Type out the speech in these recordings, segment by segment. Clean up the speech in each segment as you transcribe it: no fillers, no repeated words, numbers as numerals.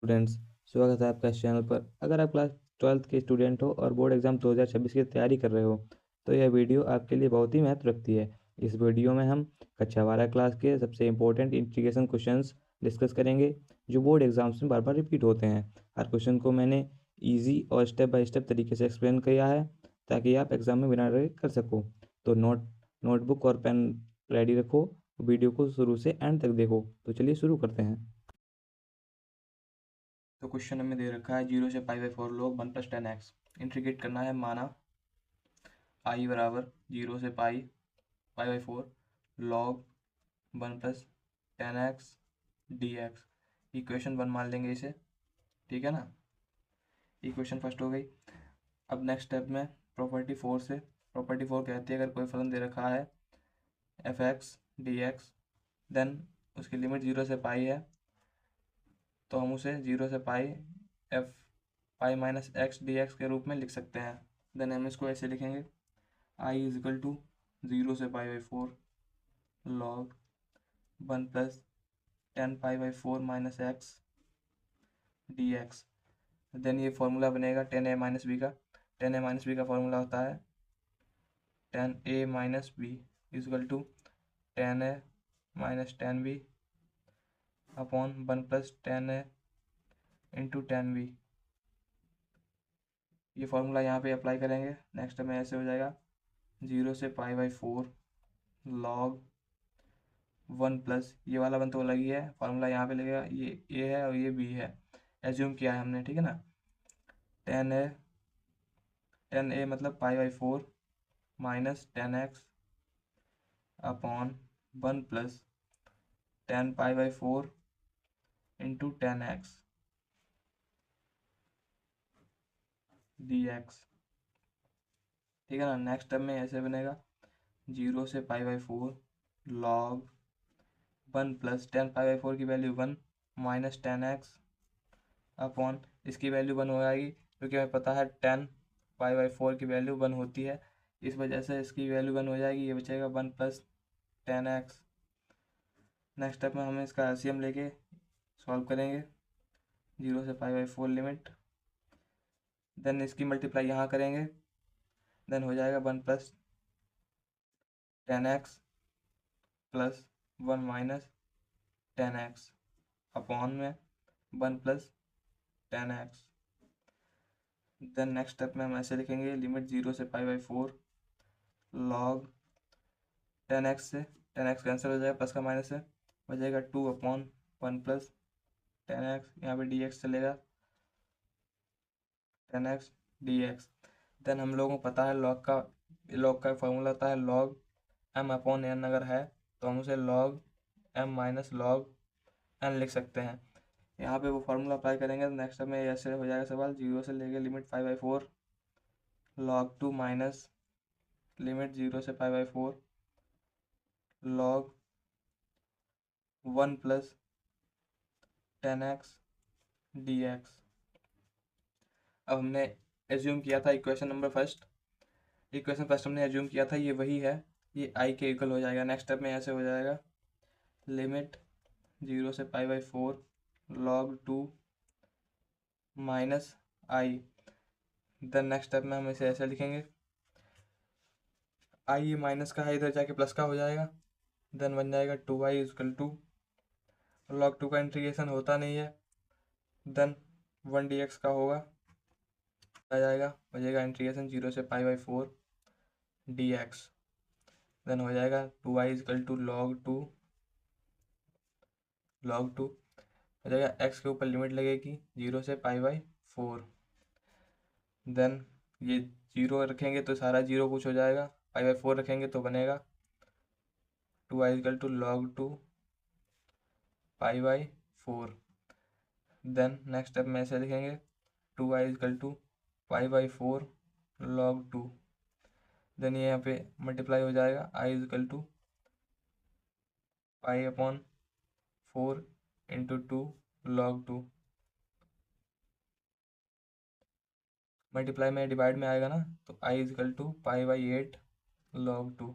Students, स्वागत है आपका इस चैनल पर। अगर आप क्लास 12th के स्टूडेंट हो और बोर्ड एग्जाम 2026 की तैयारी कर रहे हो तो यह वीडियो आपके लिए बहुत ही महत्व रखती है। इस वीडियो में हम कक्षा 12 क्लास के सबसे इंपॉर्टेंट इंटीग्रेशन क्वेश्चंस डिस्कस करेंगे जो बोर्ड एग्जाम्स में बार बार रिपीट होते हैं। हर क्वेश्चन को मैंने ईजी और स्टेप बाय स्टेप तरीके से एक्सप्लेन किया है ताकि आप एग्जाम में बिना डरे कर सको। तो नोटबुक और पेन रेडी रखो, वीडियो को शुरू से एंड तक देखो। तो चलिए शुरू करते हैं। तो क्वेश्चन हमें दे रखा है 0 से π/4 log 1 + 10x। इंटीग्रेट करना है, माना i बराबर 0 से π/4 log 1 + 10x dx। इक्वेशन 1 मान लेंगे इसे, ठीक है ना। इक्वेशन फर्स्ट हो गई। अब नेक्स्ट स्टेप में प्रॉपर्टी 4 से, प्रॉपर्टी 4 कहती है अगर कोई फलन दे रखा है f(x) dx, देन उसकी लिमिट 0 से पाई है तो हम उसे 0 से पाई f π-x dx के रूप में लिख सकते हैं। देन हम इसको ऐसे लिखेंगे i = 0 से π/4 log 1 + 10π/4 - x dx। देन ये फॉर्मूला बनेगा 10a - b का। 10a - b का फॉर्मूला होता है 10a - b = 10a - 10b upon 1 + 10a × 10b। ये फॉर्मूला यहाँ पे अप्लाई करेंगे। नेक्स्ट में ऐसे हो जाएगा 0 से π/4 log 1 + ये वाला 1 तो अलग ही है, फॉर्मूला यहाँ पे लगेगा, ये a है और ये b है, एज्यूम किया है हमने, ठीक है ना। 10a मतलब π/4 - 10x अपॉन 1 + 10π/4 × 10x dx, ठीक है ना। नेक्स्ट टर्म में ऐसे बनेगा 0 से π/4 log 1 + 10π/4 की वैल्यू 1 - 10x अपॉन इसकी वैल्यू 1 हो जाएगी क्योंकि हमें पता है 10π/4 की वैल्यू 1 होती है, इस वजह से इसकी वैल्यू 1 हो जाएगी। ये बचेगा 1 + 10x। नेक्स्ट स्टेप में हमें इसका एलसीएम लेके सॉल्व करेंगे। 0 से π/4 लिमिट, देन इसकी मल्टीप्लाई यहाँ करेंगे, देन हो जाएगा 1 + 10x + 1 - 10x अपॉन में 1 + 10x। देन नेक्स्ट स्टेप में हम ऐसे लिखेंगे लिमिट 0 से π/4 log 10x से 10x कैंसिल हो जाएगा, प्लस का माइनस से बचेगा 2 अपॉन 1 + 10x, यहाँ पे dx चलेगा 10x dx। देन हम लोगों को पता है लॉग का फॉर्मूला होता है log m/n, अगर है तो हम उसे log m - log n लिख सकते हैं। यहाँ पे वो फार्मूला अप्लाई करेंगे तो नेक्स्ट में ऐसे हो जाएगा सवाल 0 से लेके लिमिट π/4 log 2 माइनस लिमिट 0 से π/4 log 1 + 10x dx। अब हमने एज्यूम किया था इक्वेशन फर्स्ट हमने एज्यूम किया था ये वही है, ये i के इक्वल हो जाएगा। नेक्स्ट स्टेप में ऐसे हो जाएगा लिमिट 0 से π/4 log 2 minus i। Then next step में हम इसे ऐसे लिखेंगे i ये माइनस का है, इधर जाके प्लस का हो जाएगा, देन बन जाएगा 2i = log 2 का इंटीग्रेशन होता नहीं है, देन 1 dx का होगा, आ जाएगा, बचेगा इंटीग्रेशन 0 से π/4 dx। देन हो जाएगा 2i = log 2 हो जाएगा, x के ऊपर लिमिट लगेगी 0 से π/4। देन ये 0 रखेंगे तो सारा 0 कुछ हो जाएगा, π/4 रखेंगे तो बनेगा 2i = log 2 π/4। Then next step में ऐसे लिखेंगे 2i = π/4 log 2। देन ये यहाँ पे मल्टीप्लाई हो जाएगा i = π/4 × 2 log 2। मल्टीप्लाई में डिवाइड में आएगा ना तो i = π/8 log 2,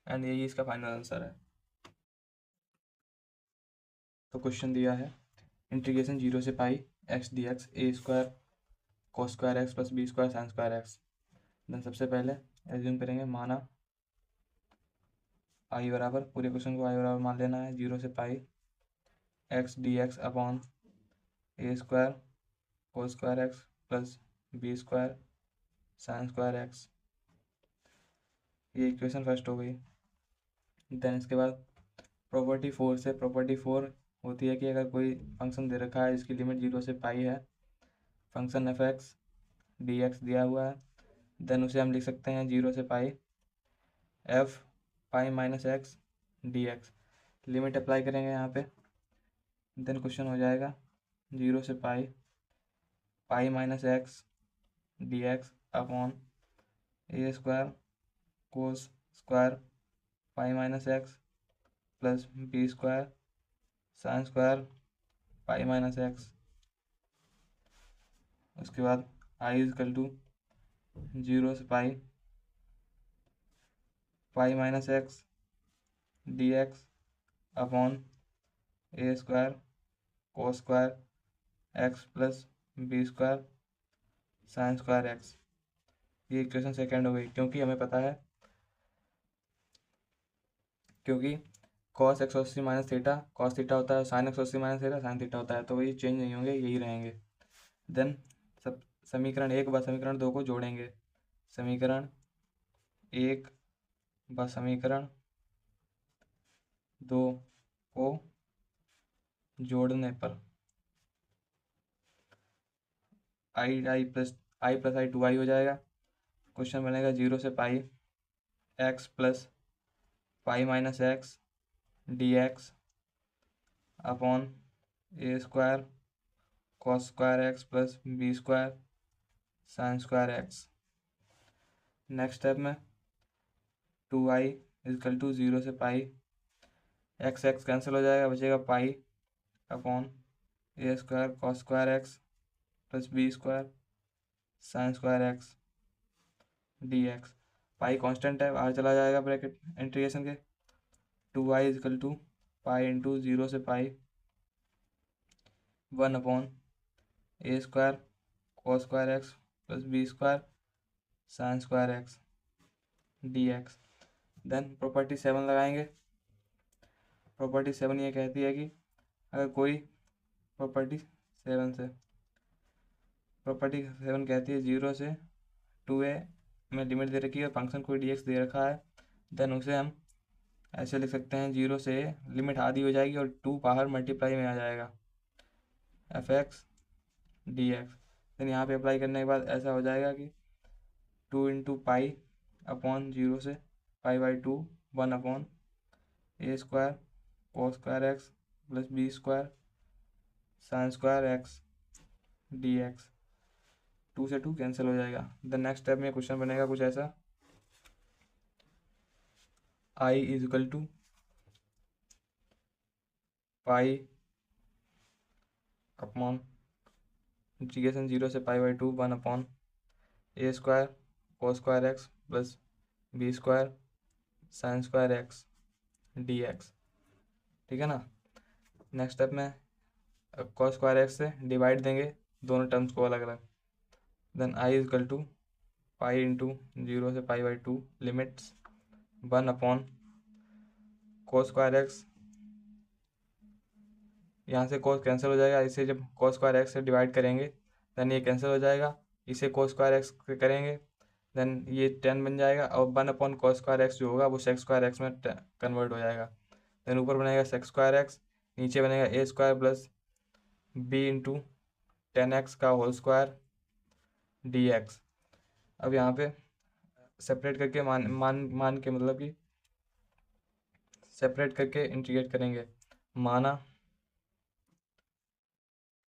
एंड यही इसका फाइनल आंसर है। तो क्वेश्चन दिया है इंटीग्रेशन 0 से pi x D x a square cos square x plus b square sine square x. Then सबसे पहले एज्यूम करेंगे, माना आई बराबर, पूरे क्वेश्चन को आई बराबर मान लेना है 0 से pi x D x upon a square cos square x plus b square sine square x. ये इक्वेशन फर्स्ट हो गई। देन इसके बाद प्रॉपर्टी 4 से, प्रॉपर्टी 4 होती है कि अगर कोई फंक्शन दे रखा है जिसकी लिमिट 0 से पाई है, function F X D x दिया हुआ है, देन उसे हम लिख सकते हैं 0 से pi F pi minus x D x. Limit apply करेंगे यहाँ पे, देन क्वेश्चन हो जाएगा 0 से pi pi minus x D x upon a square cos square pi minus x plus b square sine square pi minus x. उसके बाद I is equal to 0 से pi pi minus x D x upon a square cos square x plus b square sine square x. ये equation second हो गई, क्योंकि हमें पता है, क्योंकि कॉस एक्स अस्सी माइनस थीटा कॉस थीटा होता है, साइन एक्स अस्सी माइनस थीटा साइन थीटा होता है, तो वही चेंज नहीं होंगे, यही रहेंगे। देन सब समीकरण 1 व समीकरण 2 को जोड़ेंगे। समीकरण 1 व समीकरण 2 को जोड़ने पर आई प्लस आई 2 हो जाएगा। क्वेश्चन बनेगा 0 से pi x plus pi minus x D x upon a square cos square x plus b square sine square x. Next step में 2i इजकल टू 0 से पाई एक्स एक्स कैंसिल हो जाएगा, बचेगा pi upon a square cos square x plus b square sine square x D x. Pi constant है, बाहर चला जाएगा bracket integration के। 2i is equal to pi into 0 से pi 1 upon a square cos square x plus b square sine square x D x. Then property 7 लगाएंगे। Property 7 ये कहती है कि अगर कोई प्रॉपर्टी 7 कहती है 0 से 2a में लिमिट दे रखी है, फंक्शन कोई dx दे रखा है, देन उसे हम ऐसे लिख सकते हैं 0 से लिमिट आधी हो जाएगी और 2 बाहर मल्टीप्लाई में आ जाएगा F X D x. Then यहाँ पे अप्लाई करने के बाद ऐसा हो जाएगा कि 2 इंटू पाई अपॉन 0 से pi by 2 1 upon a square cos square x plus b square sine square x D x. 2 से 2 कैंसिल हो जाएगा। द नेक्स्ट स्टेप में क्वेश्चन बनेगा कुछ ऐसा, I is equal to pi upon integration 0 से pi by 2 1 upon a square cos square x plus b square sine square x D x. ठीक है ना। नेक्स्ट स्टेप में कोस स्क्वायर एक्स से डिवाइड देंगे दोनों टर्म्स को अलग अलग। Then I is equal to pi into 0 से pi by 2 limits 1 upon cos square x, यहाँ से कोस कैंसिल हो जाएगा, इसे जब कोस स्क्वायर एक्स से डिवाइड करेंगे देन ये कैंसिल हो जाएगा, इसे कोस स्क्वायर एक्स करेंगे देन ये 10 बन जाएगा, और 1 अपॉन कोस स्क्वायर एक्स जो होगा वो सेक्स स्क्वायर एक्स में कन्वर्ट हो जाएगा। देन ऊपर बनेगा सेक्स स्क्वायर एक्स, नीचे बनेगा a square plus b into 10x का होल स्क्वायर डी एक्स। अब यहाँ पे सेपरेट करके मान के मतलब कि सेपरेट करके इंटीग्रेट करेंगे। माना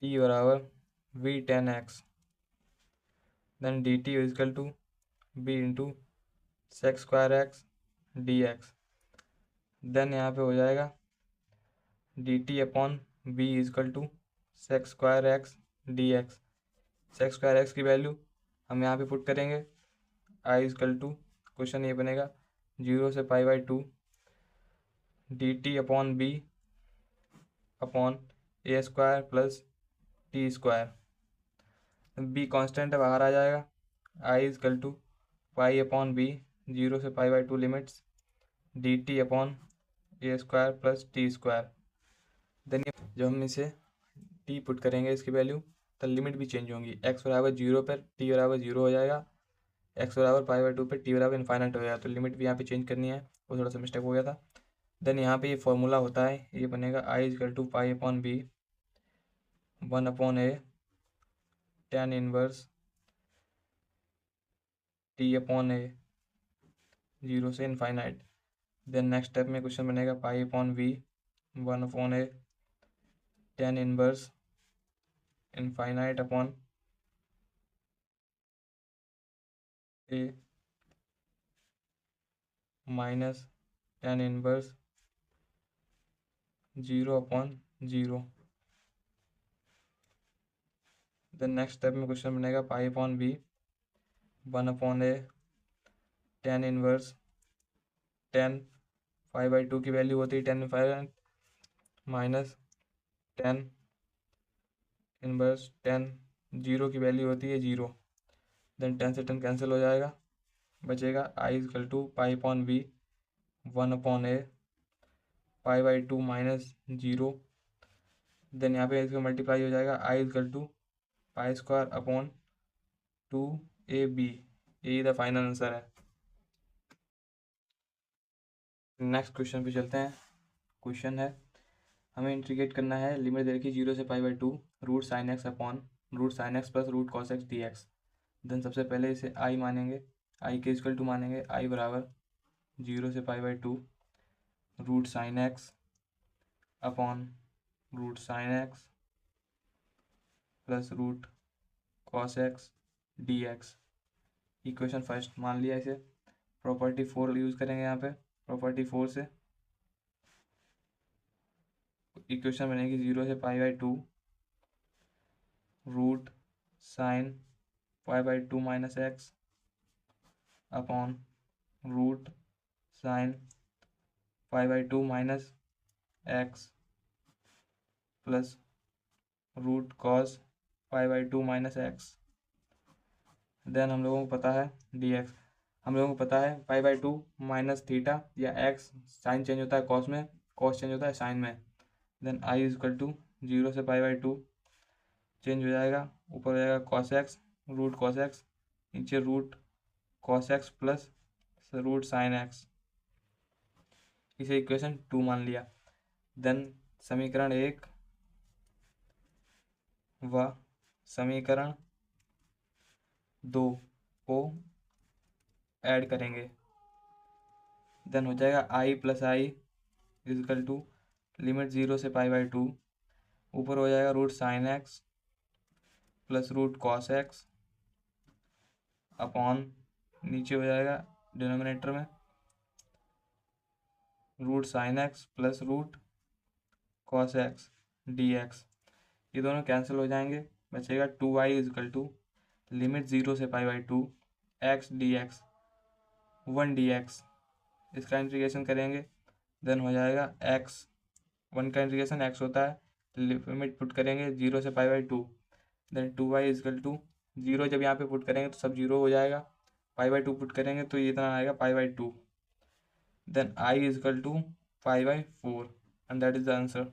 e बराबर v 10x then d t is equal to b into sec square x D x. Then यहाँ पे हो जाएगा d t upon b is equal to sec square x D x. Sec square x की value हम यहाँ पे put करेंगे, आई is equal to question ये बनेगा 0 से pi by 2 d t upon b upon a square plus t square. B constant है, बाहर आ जाएगा। I is equal to pi upon b, 0 से pi by 2 limits, d t upon a square plus t square. Then जब हम इसे T put करेंगे इसकी वैल्यू, तो लिमिट भी चेंज होंगी। एक्स बराबर 0 पर टी बराबर 0 हो जाएगा, एक्स बराबर पाई बाई 2 पर टी बराबर इन्फाइनाइट हो जाएगा। तो लिमिट भी यहाँ पे चेंज करनी है, वो थोड़ा सा मिस्टेक हो गया था। देन यहाँ पे ये फॉर्मूला होता है, ये बनेगा I is equal to pi upon b 1 upon a tan inverse t upon a, 0 से इन्फाइनाइट। देन नेक्स्ट स्टेप में क्वेश्चन बनेगा pi upon b 1 upon a tan inverse infinite upon a minus tan inverse 0 upon 0। देन next step में question बनेगा pi upon b 1 upon a tan inverse tan pi by 2 की value होती है tan infinite minus tan inverse tan 0 की value होती है 0। Then tan से tan कैंसिल हो जाएगा, बचेगा I is equal to pi upon b 1 upon a pi by 2 minus 0। Then यहाँ पे इसका मल्टीप्लाई हो जाएगा, I is equal to pi square upon 2ab। यही द फाइनल आंसर है। नेक्स्ट क्वेश्चन पे चलते हैं। क्वेश्चन है, हमें इंटीग्रेट करना है, लिमिट दे रखी 0 से pi by 2 root sine x upon root sine x plus root cos x D x. Then सबसे पहले इसे आई मानेंगे, आई के इक्वल टू मानेंगे, आई बराबर 0 से pi by 2 root sine x upon root sine x plus root cos x D x. Equation first मान लिया इसे। प्रॉपर्टी 4 यूज़ करेंगे यहाँ पे। प्रॉपर्टी 4 से इक्वेशन बनेगी 0 से pi by 2 root sine pi by 2 minus x upon root sine pi by 2 minus x plus root cos pi by 2 minus x. Then हम लोगों को पता है डी एक्स, हम लोगों को पता है पाई बाई 2 माइनस थीटा या एक्स, साइन चेंज होता है कॉस में, कॉस चेंज होता है साइन में। देन आई इजकल टू 0 से पाई बाई 2 चेंज हो जाएगा, ऊपर हो जाएगा cos x root cos x, नीचे root cos x plus root sine x. इसे इक्वेशन 2 मान लिया। देन समीकरण 1 व समीकरण 2 को ऐड करेंगे। देन हो जाएगा I plus I is equal to limit 0 से पाई बाई 2, ऊपर हो जाएगा root sine x plus root cos x upon, नीचे हो जाएगा डिनोमिनेटर में root sine x plus root cos x D x. ये दोनों कैंसिल हो जाएंगे, बचेगा 2i इजकल टू लिमिट 0 से pi by 2 x D x 1 d x. इसका इंटीग्रेशन करेंगे, देन हो जाएगा एक्स, 1 का इंटीग्रेशन एक्स होता है, लिमिट पुट करेंगे 0 से pi by 2, then 2y is equal to 0 जब यहाँ पे पुट करेंगे तो सब 0 हो जाएगा, पाई बाई 2 पुट करेंगे तो ये इतना आएगा pi by 2। Then i is equal to pi by 4 and that is the answer.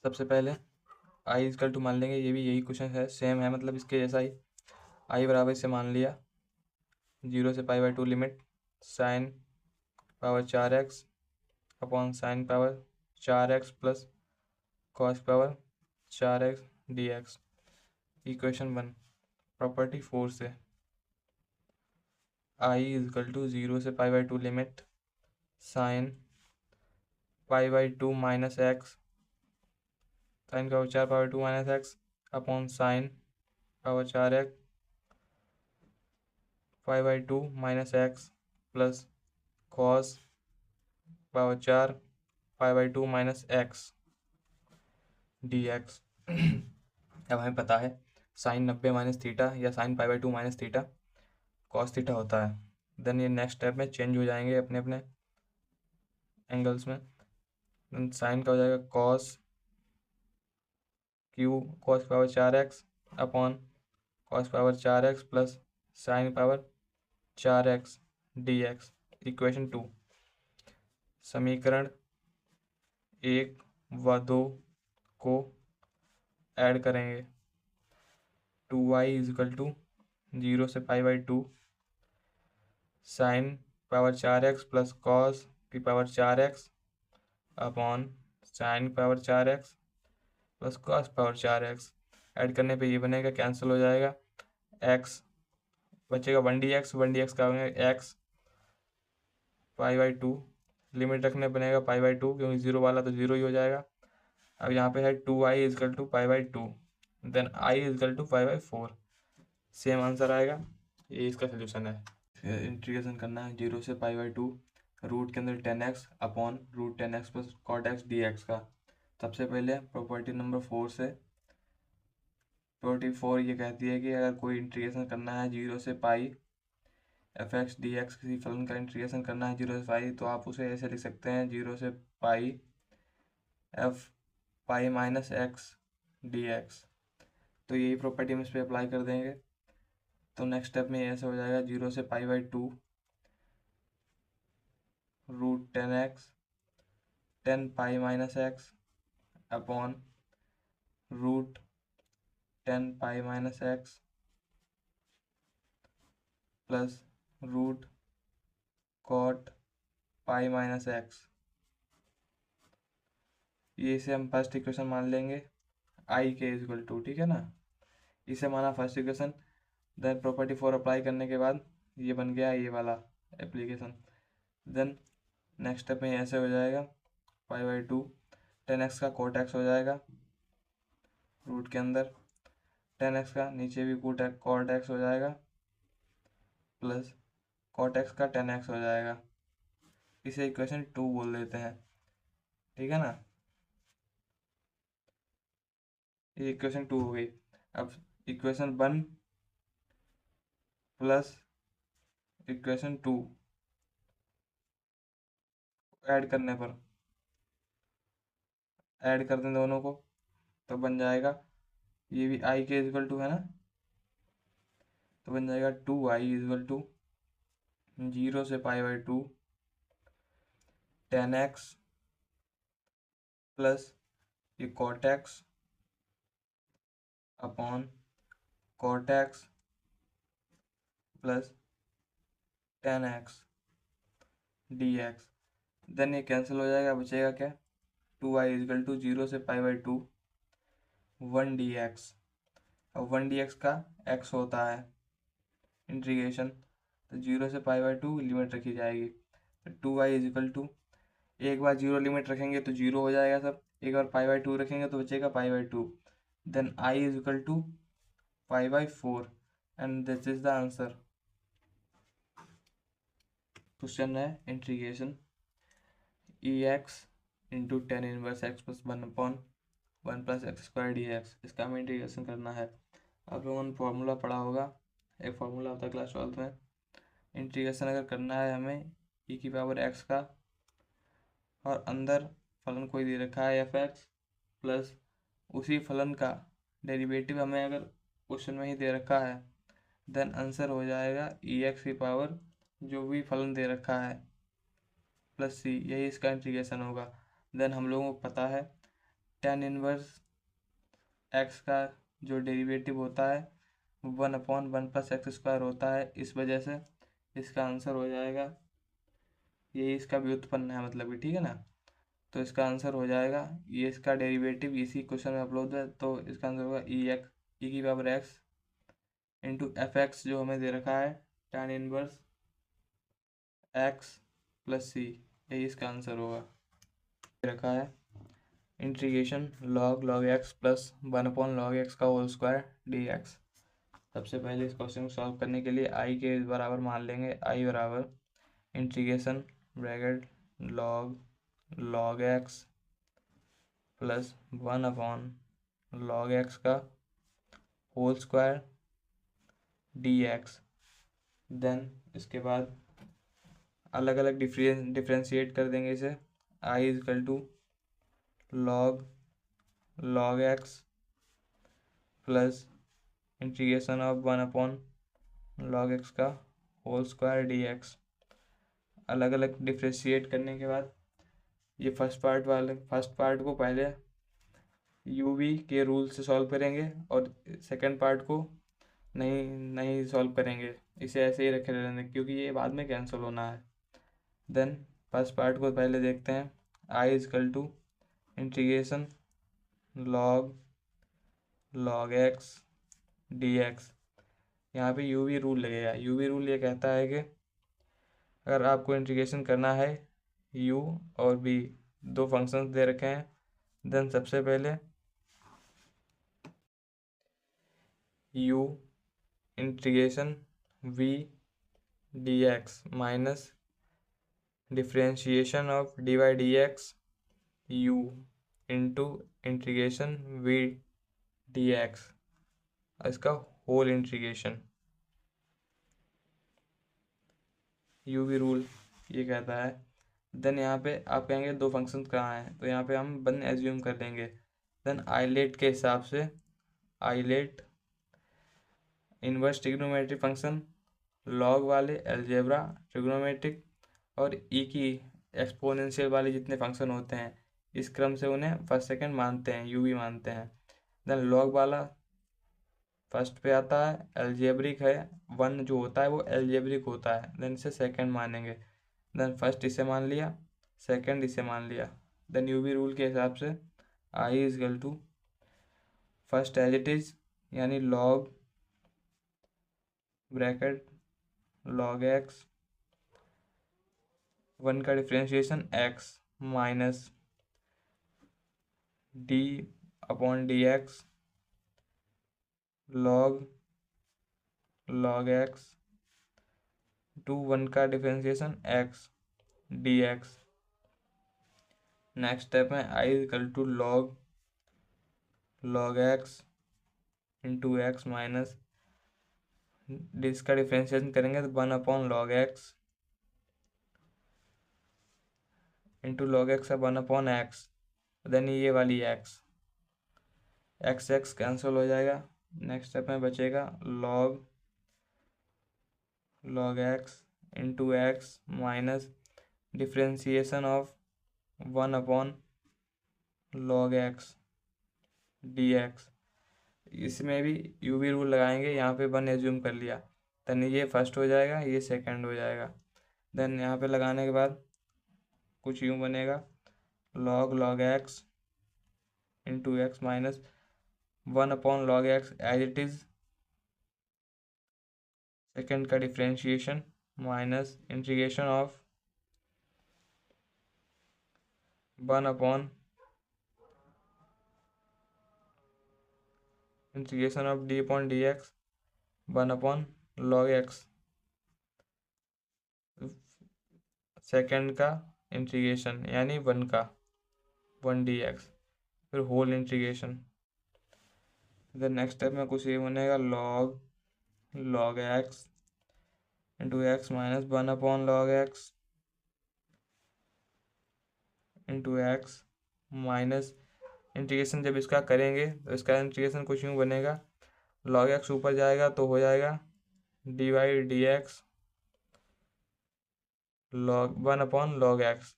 सबसे पहले i इजकल टू मान लेंगे, ये भी यही क्वेश्चन है, सेम है, मतलब इसके जैसा ही। i बराबर से मान लिया 0 से pi by 2 limit sign power 4x upon sine power 4x plus cos power 4x D x. Equation 1 property 4 से i इजकल टू 0 से pi by 2 limit sign pi by 2 minus x sine power 4 power 2 minus x upon sine power 4x pi by 2 minus x plus cos power 4 pi by 2 minus x D x. अब हमें पता है sign 90 minus theta या sign pi by 2 minus theta cos theta होता है। Then ये next step में change हो जाएंगे अपने अपने एंगल्स में। देन साइन का हो जाएगा cos Q cos power 4x upon cos power 4x plus sign power 4x dx। Equation 2, समीकरण 1 व 2 को ऐड करेंगे। 2y इजिकल टू 0 से π/2 sine power 4x plus cos की power 4x upon sine power 4x plus cos power 4x। Add करने पे ये बनेगा, कैंसिल हो जाएगा, x बचेगा 1dx, 1dx का होगा x π/2, लिमिट रखने बनेगा π/2 क्योंकि 0 वाला तो 0 ही हो जाएगा। अब यहाँ पे है 2y is equal to π/2 then i is equal to π/4, same answer आएगा। ये इसका सोल्यूशन है। फिर इंटीग्रेशन करना है 0 से π/2 रूट के अंदर 10x upon root 10x plus cot x dx का। सबसे पहले प्रॉपर्टी नंबर 4 से, प्रॉपर्टी 4 ये कहती है कि अगर कोई इंटीग्रेशन करना है 0 से पाई fx dx, किसी फलन का इंटीग्रेशन करना है 0 से पाई, तो आप उसे ऐसे लिख सकते हैं 0 से पाई f पाई माइनस x dx। तो यही प्रॉपर्टी हम इस पर अप्लाई कर देंगे। तो नेक्स्ट स्टेप में ऐसे हो जाएगा 0 से π/2 root 10x 10 pi minus x upon root 10 pi minus x plus root cot pi minus x। ये इसे हम फर्स्ट इक्वेशन मान लेंगे i के इक्वल टू, ठीक है ना, इसे माना first equation. Then property 4 apply करने के बाद ये बन गया ये वाला एप्लीकेशन। देन नेक्स्ट स्टेप में ऐसे हो जाएगा π/2 10x का कोट x हो जाएगा रूट के अंदर, 10x का नीचे भी कोट x हो जाएगा प्लस कॉट x का 10x हो जाएगा। इसे इक्वेशन 2 बोल देते हैं, ठीक है ना। ये इक्वेशन 2 हो गई। अब इक्वेशन 1 प्लस इक्वेशन 2 ऐड करने पर, ऐड कर दें दोनों को, तो बन जाएगा, ये भी i के इक्वल टू है ना, तो बन जाएगा 2i इक्वल टू 0 से π/2 10x प्लस ये cot x upon cot x plus 10x dx। Then ये कैंसिल हो जाएगा, बचेगा क्या, 2i इक्वल टू 0 से π/2 1dx। अब 1dx का x होता है इंटीग्रेशन, तो 0 से π/2 लिमिट रखी जाएगी। तो 2i इक्वल टू, एक बार 0 लिमिट रखेंगे तो 0 हो जाएगा सब, एक बार π/2 रखेंगे तो बचेगा π/2। Then i equal to π/4 and this is the answer. Question है integration ex into 10 inverse x plus 1 upon 1 plus x square dx, इसका हमें इंटीग्रेशन करना है। आप लोगों ने फॉर्मूला पढ़ा होगा, एक फार्मूला होता है क्लास 12 में। इंटीग्रेशन अगर करना है हमें e की पावर x का, और अंदर फलन कोई दे रखा है fx प्लस उसी फलन का डेरिवेटिव हमें अगर क्वेश्चन में ही दे रखा है, देन आंसर हो जाएगा ex की पावर जो भी फलन दे रखा है प्लस c, यही इसका इंटीग्रेशन होगा। देन हम लोगों को पता है tan इनवर्स x का जो डेरिवेटिव होता है 1/1 प्लस एक्स स्क्वायर होता है, इस वजह से इसका आंसर हो जाएगा, यही इसका व्युत्पन्न है मतलब कि, ठीक है ना। तो इसका आंसर हो जाएगा, ये इसका डेरिवेटिव इसी क्वेश्चन में अपलोड है, तो इसका आंसर होगा ई की power x into F x जो हमें दे रखा है tan inverse x plus c, यही इसका आंसर होगा। दे रखा है integration log x plus 1/log x का होल स्क्वायर dx। सबसे पहले इस क्वेश्चन को सॉल्व करने के लिए i के बराबर मान लेंगे, i बराबर integration bracket log x plus 1/log x का होल स्क्वायर dx। देन इसके बाद अलग अलग डिफ्रेंशिएट कर देंगे इसे, i is equal to log x plus integration of 1 upon log x का होल स्क्वायर डी एक्स। अलग अलग डिफ्रेंशिएट करने के बाद ये फर्स्ट पार्ट को पहले यूवी के रूल से सॉल्व करेंगे और सेकंड पार्ट को नहीं नहीं सॉल्व करेंगे, इसे ऐसे ही रखे रहने क्योंकि ये बाद में कैंसिल होना है। देन फर्स्ट पार्ट को पहले देखते हैं। I is equal to integration log x D x. यहाँ पे यूवी रूल लगेगा। यूवी रूल ये कहता है कि अगर आपको इंटीग्रेशन करना है u और b, दो फंक्शंस दे रखे हैं, देन सबसे पहले u integration v dx minus differentiation of dy dx u into integration v dx, इसका होल इंटीग्रेशन। यूवी रूल ये कहता है। देन यहाँ पे आप कहेंगे दो फंक्शन कहाँ हैं, तो यहाँ पे हम वन एज्यूम कर लेंगे। देन आइलेट के हिसाब से ILATE inverse trigonometric function, log वाले अलजेब्रा ट्रिग्नोमेट्रिक और ई की एक्सपोनेंशियल वाले जितने फंक्शन होते हैं इस क्रम से उन्हें फर्स्ट सेकंड मानते हैं, यूवी मानते हैं। देन लॉग वाला फर्स्ट पे आता है, अलजेब्रिक है, वन जो होता है वो अलजेब्रिक होता है, देन इसे सेकंड मानेंगे। देन फर्स्ट इसे मान लिया, सेकंड इसे मान लिया। देन यूवी रूल के हिसाब से I is equal to first as it is यानी log bracket log x one का differentiation x minus d upon d x log x to one का differentiation x D x. Next step है I equal to log x into x minus इसका differentiation करेंगे तो 1 upon log x into log x है 1 upon x, then ये वाली x x cancel हो जाएगा। नेक्स्ट स्टेप में बचेगा log x into x minus differentiation of 1 upon log x D x. इसमें भी यूवी रूल लगाएंगे, यहाँ पे 1 एज्यूम कर लिया, देन ये फर्स्ट हो जाएगा, ये सेकंड हो जाएगा। देन यहाँ पे लगाने के बाद कुछ यूँ बनेगा log x into x minus 1 upon log x as it is second का differentiation minus integration of 1 upon integration of d upon d x 1 upon log x second का इंटीग्रेशन यानी 1 डी एक्स, फिर whole integration. Then next step में कुछ ये बनेगा log x into x minus 1 upon log x into x minus integration जब इसका करेंगे तो इसका इंटीग्रेशन कुछ यूँ बनेगा, लॉग एक्स ऊपर जाएगा तो हो जाएगा d y d x log 1 upon log x,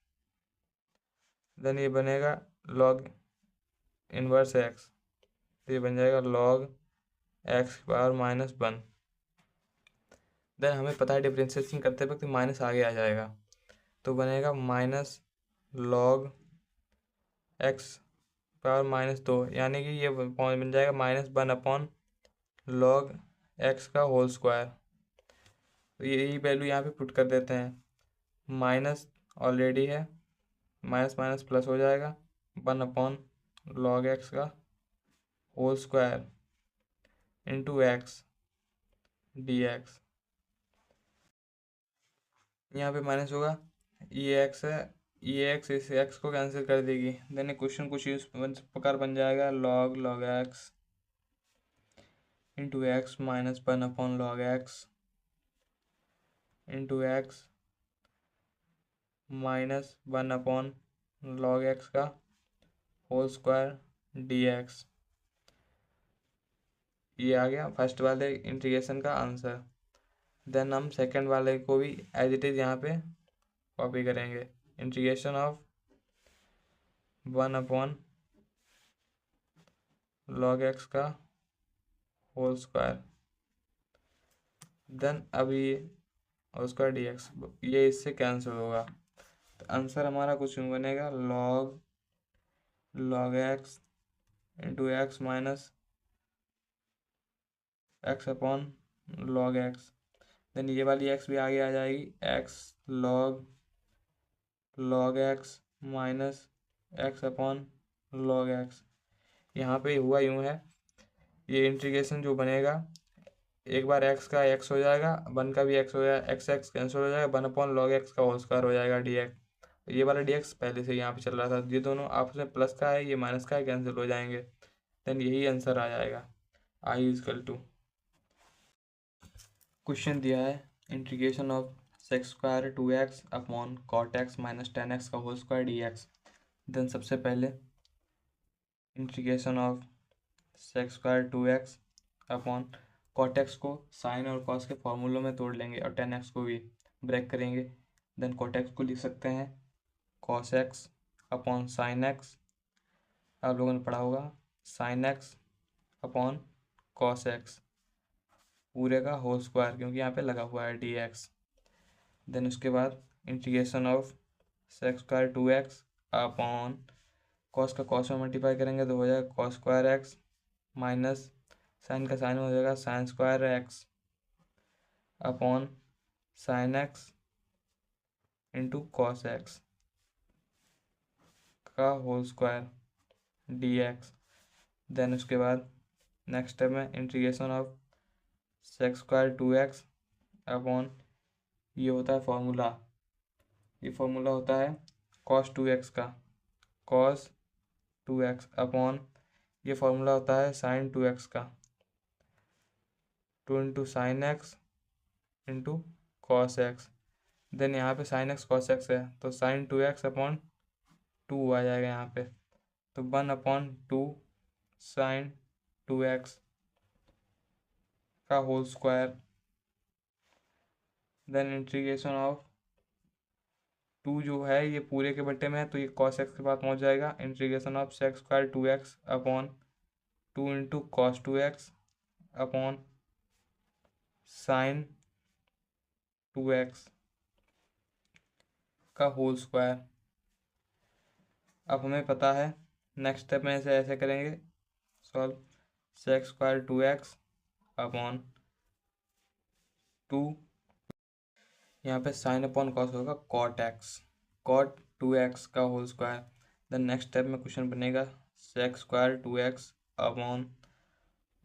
then ये बनेगा लॉग इनवर्स एक्स, तो ये बन जाएगा log x power minus 1। Then हमें पता है डिफ्रेंशिएशन करते वक्त माइनस आगे आ जाएगा, तो बनेगा minus log x power minus 2, यानी कि ये बन जाएगा -1 अपॉन लॉग एक्स का होल स्क्वायर। तो यही वैल्यू यहाँ पे पुट कर देते हैं, माइनस ऑलरेडी है, माइनस माइनस प्लस हो जाएगा 1 अपॉन लॉग एक्स का whole square into x D x. यहाँ पे माइनस होगा, ये एक्स है, ये एक्स इस एक्स को कैंसिल कर देगी। देन क्वेश्चन कुछ इस प्रकार बन जाएगा log x into x minus 1 upon log x into x minus 1 upon log x का होल स्क्वायर डी एक्स। ये आ गया फर्स्ट वाले इंटीग्रेशन का आंसर। देन हम सेकंड वाले को भी एज इट इज़ यहाँ पे कॉपी करेंगे। इंटीग्रेशन ऑफ 1/log x का होल स्क्वायर, देन अभी और उसका dx, ये इससे कैंसिल होगा। तो आंसर हमारा कुछ यूँ बनेगा log x into x minus x upon log x। Then ये वाली x भी आगे आ जाएगी, x log x minus x upon log x। यहाँ पे हुआ यूँ है, ये इंटीग्रेशन जो बनेगा, एक बार x का x हो जाएगा, 1 का भी x हो जाएगा, x कैंसिल हो जाएगा, 1/log x का होल स्क्वायर हो जाएगा dx। ये वाला dx पहले से यहाँ पे चल रहा था, ये दोनों आपस में प्लस का है, ये माइनस का है, कैंसिल हो जाएंगे। देन यही आंसर आ जाएगा i इजकल टू। क्वेश्चन दिया है integration of sec square 2x upon cot x minus 10x का होल स्क्वायर dx। देन सबसे पहले integration of sec square 2x upon cot x को साइन और कॉस के फॉर्मूलों में तोड़ लेंगे और 10x को भी ब्रेक करेंगे। देन कॉट एक्स को लिख सकते हैं cos x upon sine x, आप लोगों ने पढ़ा होगा sign x upon cos x पूरे का होल स्क्वायर, क्योंकि यहाँ पे लगा हुआ है dx। देन उसके बाद integration of sec square 2x upon cos का कॉस में मल्टीप्लाई करेंगे तो हो जाएगा cos square x minus sine का साइन हो जाएगा sine square x upon sine x into cos x का होल स्क्वायर dx। देन उसके बाद नेक्स्ट स्टेप में integration of sec square 2x upon, ये होता है फॉर्मूला, ये फॉर्मूला होता है cos 2x का, cos 2x अपॉन ये फॉर्मूला होता है sin 2x का, 2 into sine x into cos x. Then यहाँ पे sin x cos x है तो sin 2x अपॉन 2 आ जाएगा यहाँ पे, तो 1/2 sin 2x का whole square. Then integration of 2 जो है ये पूरे के बट्टे में है तो ये cos x के पास पहुँच जाएगा। Integration of sec square 2x upon 2 into cos 2x अपॉन साइन 2x का होल स्क्वायर। अब हमें पता है नेक्स्ट स्टेप में ऐसे ऐसे करेंगे solve, sex square 2x upon 2, यहाँ पे साइन अपॉन कॉस होगा कॉट एक्स, कॉट 2x का whole square. Then next step में क्वेश्चन बनेगा sec square 2x upon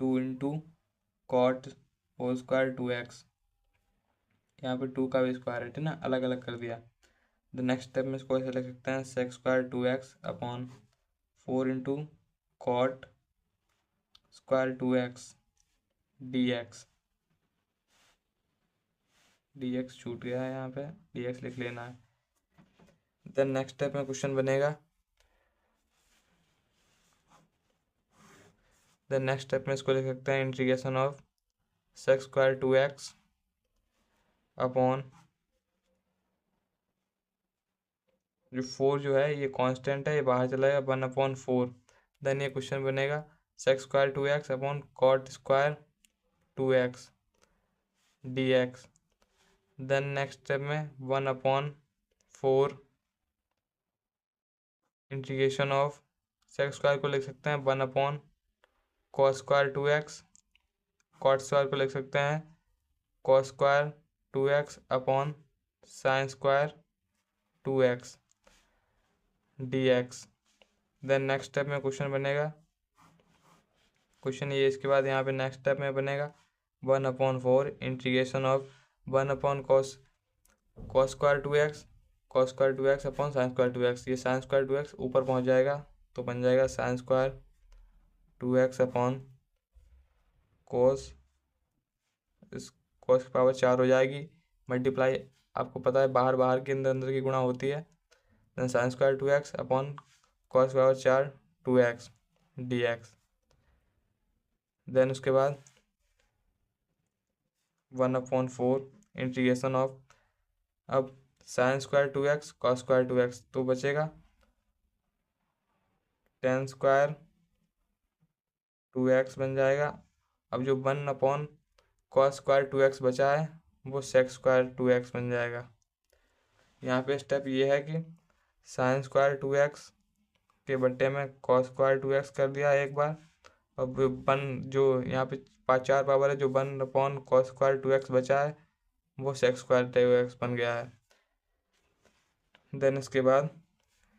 2 into cot whole square 2x, यहाँ पे 2 का भी स्क्वायर है ना, अलग अलग कर दिया। द नेक्स्ट स्टेप में इसको ऐसे लिख सकते हैं sec square 2x upon 4 into cot square 2x dx। dx छूट गया है, यहाँ पे dx लिख लेना है। देन नेक्स्ट स्टेप में क्वेश्चन बनेगा, देन नेक्स्ट स्टेप में इसको लिख सकते हैं integration of sec square 2x upon जो 4 जो है ये कांस्टेंट है, ये बाहर चला जाएगा 1/4। देन ये क्वेश्चन बनेगा sec square 2x upon cot square 2x dx। Then next step में 1/4 इंटीग्रेशन ऑफ सेक्स स्क्वायर को लिख सकते हैं 1/cos square 2x, cot square को लिख सकते हैं cos स्क्वायर 2x अपॉन sine square 2x dx। Then next step में क्वेश्चन बनेगा, क्वेश्चन ये इसके बाद यहाँ पे नेक्स्ट स्टेप में बनेगा 1/4 integration of 1/cos square 2x, cos square 2x अपॉन साइन स्क्वायर 2x। ये साइन स्क्वायर 2x ऊपर पहुँच जाएगा तो बन जाएगा साइन स्क्वायर 2x अपॉन कोस, इस कोस की पावर 4 हो जाएगी, मल्टीप्लाई आपको पता है बाहर बाहर के अंदर अंदर की गुणा होती है। Then sine square 2x upon cos power 4 2x dx। Then उसके बाद 1/4 इंटीग्रेशन ऑफ, अब sine square 2x cos square 2x तो बचेगा टेन स्क्वायर 2x बन जाएगा। अब जो 1/cos स्क्वायर 2x बचा है वो सेक स्क्वायर 2x बन जाएगा। यहाँ पे स्टेप ये है कि साइन स्क्वायर 2x के बट्टे में कॉस स्क्वायर 2x कर दिया एक बार। अब जो यहाँ पे 4 पावर है, जो 1/cos स्क्वायर 2x बचा है वो सेक स्क्वायर 2x बन गया है। देन इसके बाद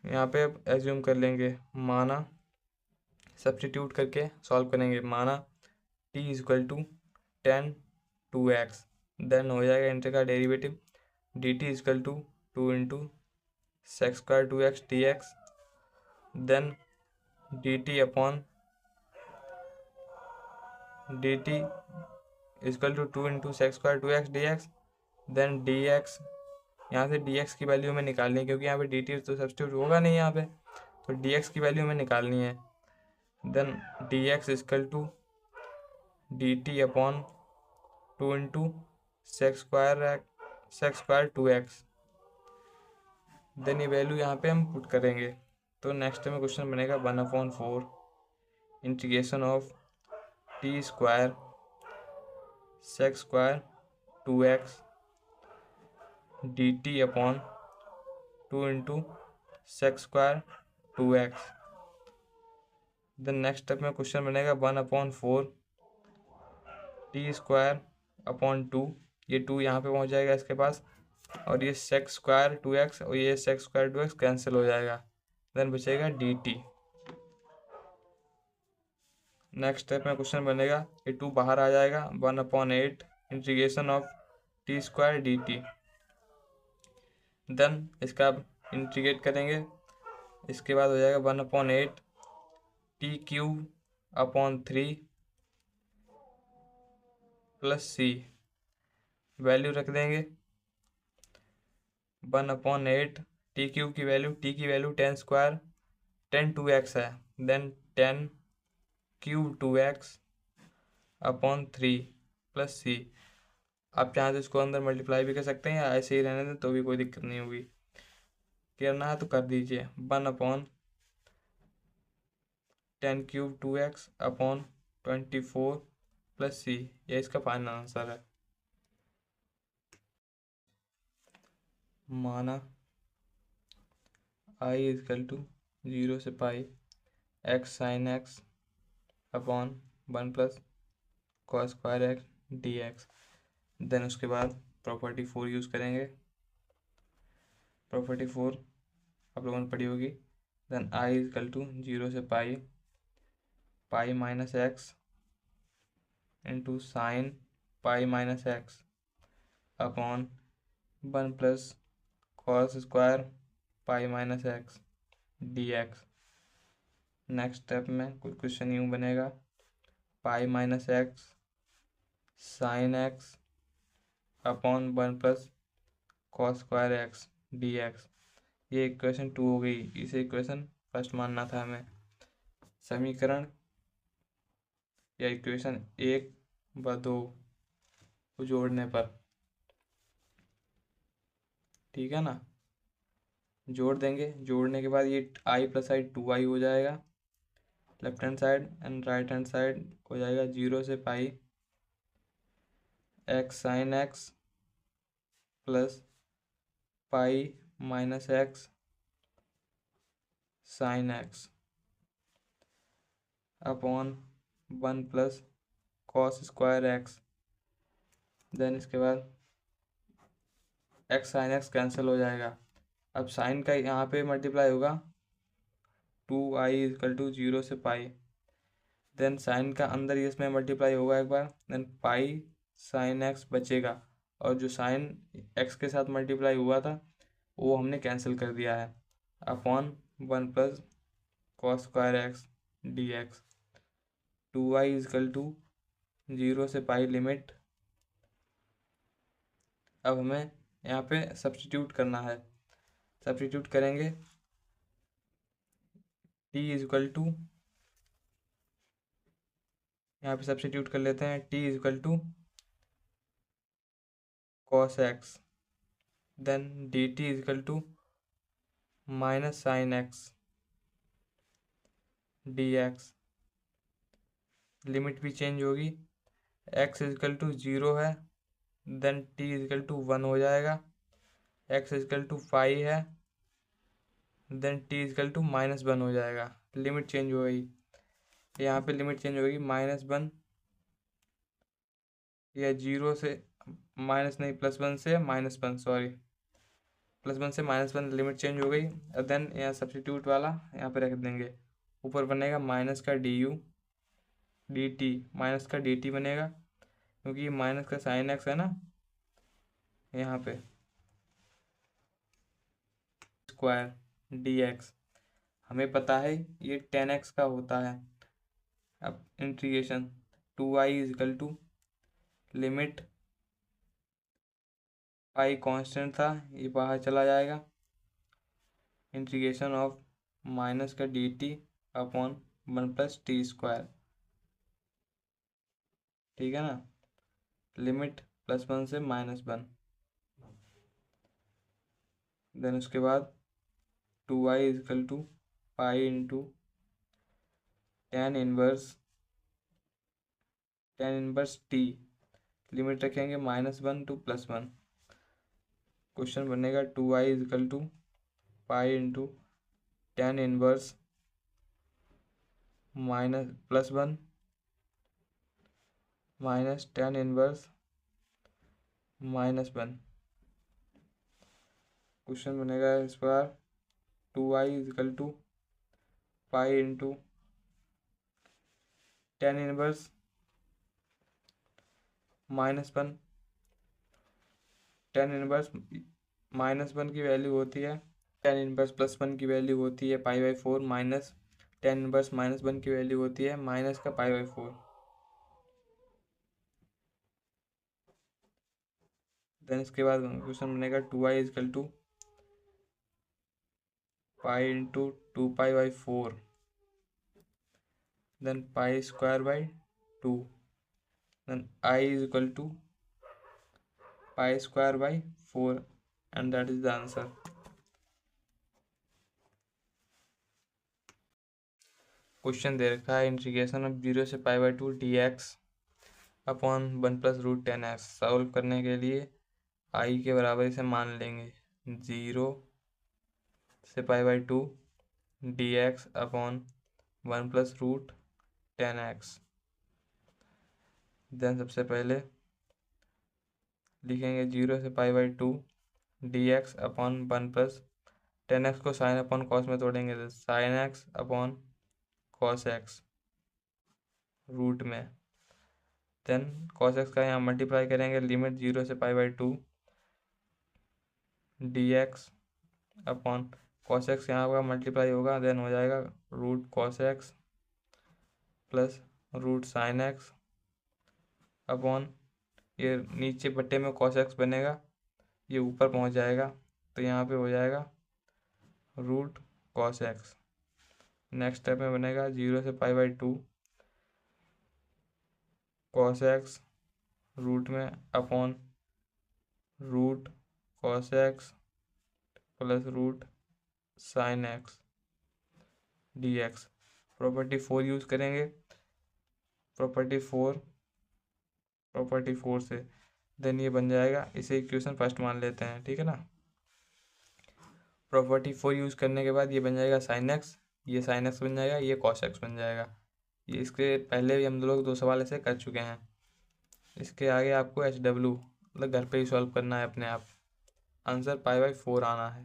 यहाँ पे एज्यूम कर लेंगे, माना सब्स्टिट्यूट करके सॉल्व करेंगे, माना t = tan 2x, देन हो जाएगा इंटर का derivative dt = 2 × sec square 2x dx, then dt = 2 × sec square 2x dx, then dx, यहाँ से dx की वैल्यू हमें निकालनी है क्योंकि यहाँ पे dt तो सब्स्टिट्यूट होगा नहीं यहाँ पे, तो dx की वैल्यू हमें निकालनी है। Then dx = dt / 2 × sec square 2x, then ये वैल्यू यहाँ पे हम पुट करेंगे। तो नेक्स्ट में क्वेश्चन बनेगा 1/4 integration of t square sec square 2x dt / 2 × sec square 2x। Then next step में क्वेश्चन बनेगा 1/4 t स्क्वायर / 2, ये 2 यहाँ पे पहुँच जाएगा इसके पास, और ये sec स्क्वायर 2x और ये sec स्क्वायर 2x कैंसिल हो जाएगा, देन बचेगा dt। नेक्स्ट स्टेप में क्वेश्चन बनेगा, ये 2 बाहर आ जाएगा, 1/8 integration of t square dt, then इसका इंटीग्रेट करेंगे, इसके बाद हो जाएगा 1/8 t³ + c, वैल्यू रख देंगे 1/8 t³ की वैल्यू, t की वैल्यू tan 2x है, देन tan³ 2x / 3 + c। आप चाहें तो इसको अंदर मल्टीप्लाई भी कर सकते हैं या ऐसे ही रहने दें तो भी कोई दिक्कत नहीं होगी, करना है तो कर दीजिए। 1/tan³ 2x / 24 + c, ये इसका फाइनल आंसर है। माना i = 0 से पाई x sin x / 1 + cos square x dx, then उसके बाद प्रॉपर्टी 4 यूज़ करेंगे। प्रॉपर्टी 4 आप लोगों ने पढ़ी होगी। देन i = 0 से पाई -x × sin π-x / 1 + cos square π-x dx। Next step में कुछ क्वेश्चन यूँ बनेगा, π-x sin x / 1 + cos square x dx, ये इक्वेशन 2 हो गई, इसे इक्वेशन फर्स्ट मानना था हमें। समीकरण या इक्वेशन 1 व 2 को जोड़ने पर, ठीक है ना, जोड़ देंगे, जोड़ने के बाद ये i + i 2i हो जाएगा, left hand side and right hand side हो जाएगा 0 से पाई x sin x + π-x sin x / 1 + cos square x, then इसके बाद x sin x कैंसिल हो जाएगा। अब साइन का यहाँ पे मल्टीप्लाई होगा 2i = 0 से पाई, देन साइन का अंदर ही इसमें मल्टीप्लाई होगा एक बार, देन पाई sin x बचेगा, और जो साइन x के साथ मल्टीप्लाई हुआ था वो हमने कैंसिल कर दिया है, / 1 + cos square x dx। 2i = 0 से पाई लिमिट, अब हमें यहाँ पे सब्स्टिट्यूट करना है, सब्स्टिट्यूट करेंगे t = यहाँ पे सब्स्टिट्यूट कर लेते हैं, t equal to cos x, then dt equal to minus sine x dx। Limit भी चेंज होगी, x इक्वल टू 0 है, देन t इक्वल टू 1 हो जाएगा, x इक्वल टू 5 है, देन t इक्वल टू -1 हो जाएगा। लिमिट चेंज हो गई, यहाँ पे लिमिट चेंज होगी -1 या 0 से माइनस नहीं +1 से -1, सॉरी +1 से -1 लिमिट चेंज हो गई। देन यहाँ सब्स्टिट्यूट वाला यहाँ पे रख देंगे, ऊपर बनेगा माइनस का du dt, माइनस का dt बनेगा क्योंकि ये माइनस का साइन x है ना, यहाँ पे स्क्वायर dx, हमें पता है ये 10x का होता है। अब integration 2i equal to limit, pi constant था ये बाहर चला जाएगा, इंटीग्रेशन ऑफ माइनस का dt अपॉन 1 + t², ठीक है ना, लिमिट +1 से -1, देन उसके बाद 2i equal to pi into tan inverse t, limit रखेंगे -1 to +1। क्वेश्चन बनेगा 2i equal to pi into tan inverse +1 minus tan inverse -1। Question बनेगा इस बार 2i equal to pi into tan inverse -1, tan inverse -1 की value होती है, tan inverse +1 की value होती है π/4 माइनस tan इनवर्स -1 की वैल्यू होती है माइनस का π/4। देन इसके बाद क्वेश्चन बनेगा 2i equal to pi into 2π/4, then π²/2, then i equal to π²/4 and that is the answer. Question दे रखा है इंटीग्रेशन ऑफ 0 से π/2 dx अपॉन 1 + √10x। सॉल्व करने के लिए i के बराबर इसे मान लेंगे, 0 से π/2 dx अपॉन 1 + √10x। देन सबसे पहले लिखेंगे 0 से π/2 dx अपॉन 1 + 10x को साइन अपॉन कॉस में तोड़ेंगे तो sine x upon cos x root में, देन कॉस x का यहाँ मल्टीप्लाई करेंगे, लिमिट 0 से π/2 dx अपॉन कॉस x यहाँ का मल्टीप्लाई होगा, देन हो जाएगा root cos x plus root sine x upon ये नीचे बट्टे में कॉस x बनेगा, ये ऊपर पहुँच जाएगा तो यहाँ पे हो जाएगा root cos x। Next step में बनेगा 0 से π/2 कॉस x रूट में upon root cos x plus root sine x dx। Property 4 use करेंगे, प्रॉपर्टी 4 से देन ये बन जाएगा, इसे इक्वेशन फर्स्ट मान लेते हैं, ठीक है ना। प्रॉपर्टी 4 यूज़ करने के बाद ये बन जाएगा साइन x, ये साइन x बन जाएगा, ये कॉस x बन जाएगा। ये इसके पहले भी हम लोग 2 सवाल ऐसे कर चुके हैं। इसके आगे आपको HW मतलब घर पे ही सॉल्व करना है अपने आप, आंसर π/4 आना है।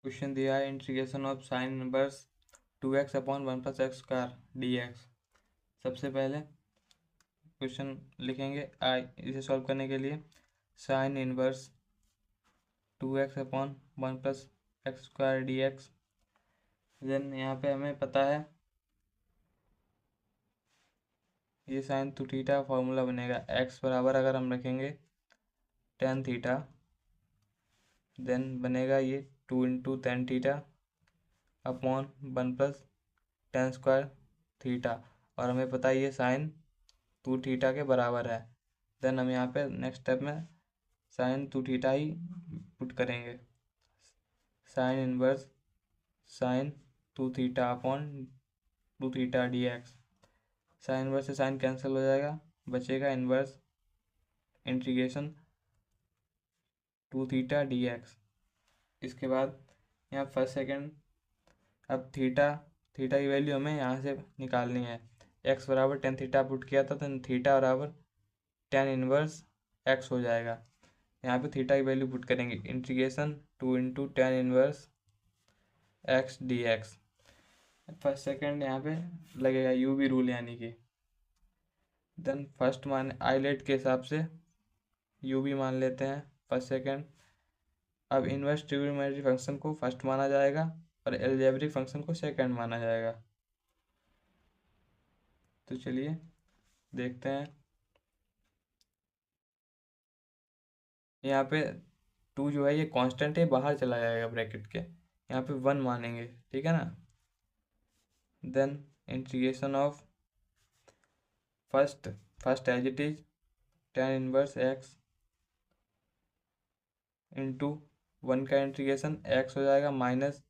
क्वेश्चन दिया है integration of sine inverse 2x upon 1 + x² dx। सबसे पहले क्वेश्चन लिखेंगे इसे सॉल्व करने के लिए sine inverse 2x upon 1 + x² dx। Then यहाँ पे हमें पता है ये साइन टू थीटा फॉर्मूला बनेगा, x बराबर अगर हम रखेंगे tan थीटा, देन बनेगा ये 2 × tan theta upon 1 + tan² theta, और हमें पता है ये साइन 2 थीटा के बराबर है। देन हम यहाँ पे नेक्स्ट स्टेप में साइन 2 थीटा ही पुट करेंगे। Sine inverse sine 2 theta upon 2 theta D x. Sine inverse से साइन कैंसिल हो जाएगा, बचेगा inverse integration 2 theta D x. इसके बाद यहाँ फर्स्ट सेकेंड, अब थीटा थीटा की वैल्यू हमें यहाँ से निकालनी है। एक्स बराबर टेन थीटा पुट किया था, तो थीटा बराबर टेन इनवर्स एक्स हो जाएगा। यहाँ पे थीटा की वैल्यू पुट करेंगे, integration 2 into ten inverse x D x. First second यहाँ पे लगेगा यू वी रूल यानी कि। देन फर्स्ट मान आइलेट के हिसाब से यू वी मान लेते हैं फर्स्ट सेकेंड। अब इनवर्स ट्रिग्नोमेट्री फंक्शन को फर्स्ट माना जाएगा और अलजेब्रिक फंक्शन को सेकंड माना जाएगा। तो चलिए देखते हैं। यहाँ पे 2 जो है ये कांस्टेंट है, बाहर चला जाएगा ब्रैकेट के, यहाँ पे 1 मानेंगे, ठीक है ना। Then integration of first as it is tan inverse x into 1 का इंटीग्रेशन एक्स हो जाएगा minus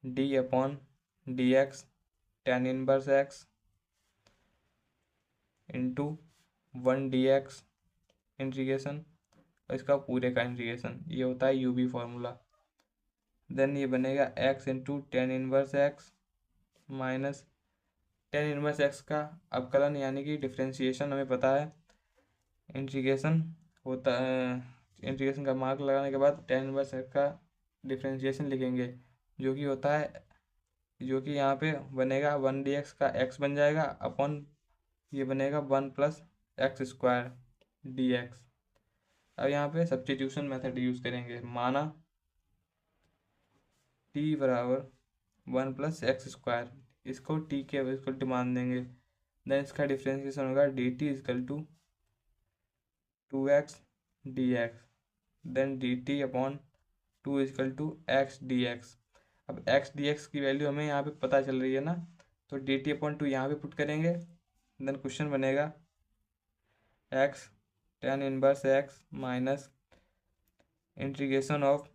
d upon d x tan inverse x into 1 d x integration, इसका पूरे का इंटीग्रेशन, ये होता है यूवी फॉर्मूला। देन ये बनेगा x into ten inverse x minus ten inverse x का अवकलन यानी कि डिफ्रेंशिएशन हमें पता है, इंटीग्रेशन होता है, इंटीग्रेशन का मार्क लगाने के बाद टेन इनवर्स एक्स का डिफ्रेंशिएशन लिखेंगे, जो कि होता है, जो कि यहाँ पे बनेगा 1 डी एक्स का एक्स बन जाएगा अपॉन ये बनेगा 1 plus x square d x. अब यहाँ पे सब्स्टिट्यूशन मेथड यूज़ करेंगे, माना टी बराबर 1 प्लस एक्स स्क्वायर, इसको टी के इसको मान देंगे। देन इसका डिफ्रेंशिएशन होगा d t is equal to 2x d x, then d t upon 2 is equal to x D x. अब एक्स डी एक्स की वैल्यू हमें यहाँ पे पता चल रही है ना, तो डी टी अपॉन 2 यहाँ पे पुट करेंगे। देन क्वेश्चन बनेगा x tan inverse x minus integration of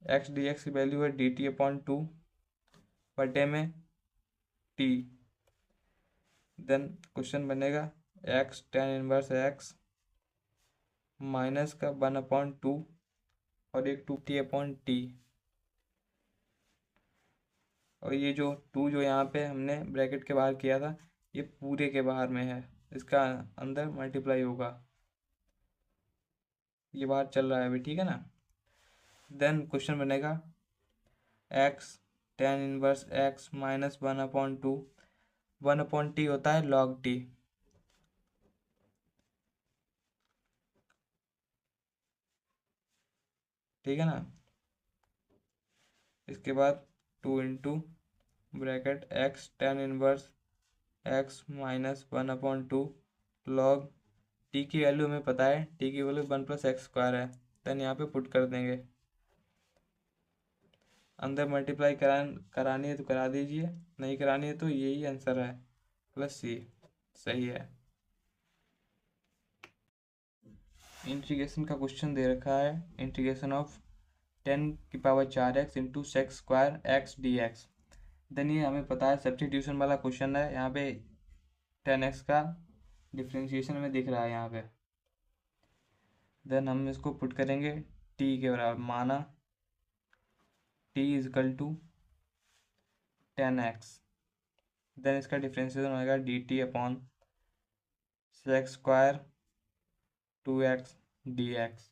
x D x की वैल्यू है डी टी अपॉन 2 बटे में टी। देन क्वेश्चन बनेगा x tan inverse x minus का 1 अपॉन 2 और एक 2 टी अपॉन टी, और ये जो 2 जो यहाँ पे हमने ब्रैकेट के बाहर किया था ये पूरे के बाहर में है, इसका अंदर मल्टीप्लाई होगा, ये बाहर चल रहा है अभी, ठीक है ना। देन क्वेश्चन बनेगा x tan inverse x minus 1 upon 2, 1 upon T होता है लॉग टी, ठीक है ना। इसके बाद 2 into bracket x tan inverse x minus 1 upon 2 log T की वैल्यू हमें पता है, टी की वैल्यू 1 प्लस एक्स स्क्वायर है। देन यहाँ पे पुट कर देंगे, अंदर मल्टीप्लाई करानी है तो करा दीजिए, नहीं करानी है तो यही आंसर है, प्लस सी सही है। इंटीग्रेशन का क्वेश्चन दे रखा है, इंटीग्रेशन ऑफ 10 की power 4x into sec square x D x. Then ये हमें पता है सब्स्टिट्यूशन वाला क्वेश्चन है, यहाँ पे 10x का डिफ्रेंशिएशन में दिख रहा है यहाँ पे। देन हम इसको पुट करेंगे t के बराबर, माना t is equal to 10x। Then इसका डिफ्रेंशिएशन होगा d t upon sec square 2x d x.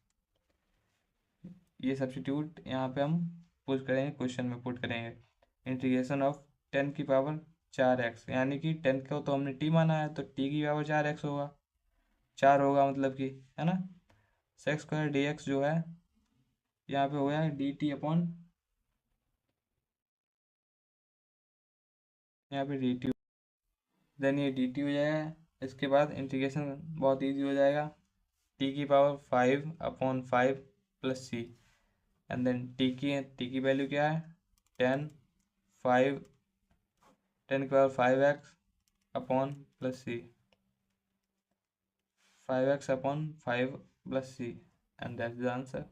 ये सब्स्टिट्यूट यहाँ पे हम पुट करेंगे, क्वेश्चन में पुट करेंगे इंटीग्रेशन ऑफ 10 की पावर 4x, यानी कि 10 को तो हमने t माना है तो t की पावर 4x होगा, 4 होगा मतलब कि, है ना। सेक्स स्क्वायर डी एक्स जो है यहाँ पे हो गया डी टी अपॉन, यहाँ पे डी टी, देन ये डी टी हो जाएगा। इसके बाद इंटीग्रेशन बहुत ईजी हो जाएगा, टी की पावर 5 अपॉन 5 plus c, and then t की वैल्यू क्या है 10 5 10 की power 5x upon plus c, 5x upon 5 plus c, and that is the answer.